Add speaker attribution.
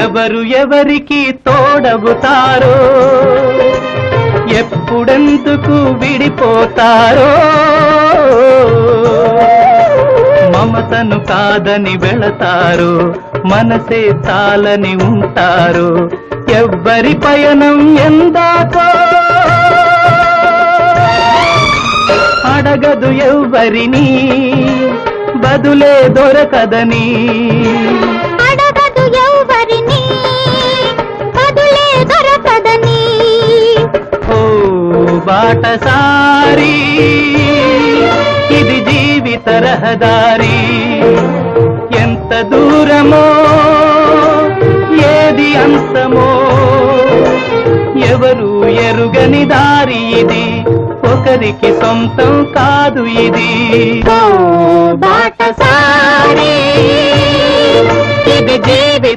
Speaker 1: ఎవరు ఎవరికి తోడవుతారో ఎప్పుడెందుకు విడిపోతారో మమతను కాదని వెళతారు మనసే చాలని ఉంటారు ఎవ్వరి పయనం ఎందాకో అడగదు ఎవ్వరిని బదులే దొరకదని
Speaker 2: అడగదు ఎవ్వరిని బదులే దొరకదని
Speaker 1: ఓ బాటసారి ఇది జీవిత రహదారి ఎంత దూరమో ఏది అంతమో ఎవరు ఎరుగని దారి ఇది ఒకరికి సొంతం కాదు ఇది
Speaker 2: ఓ బాటసారి
Speaker 1: ఇది జీవిత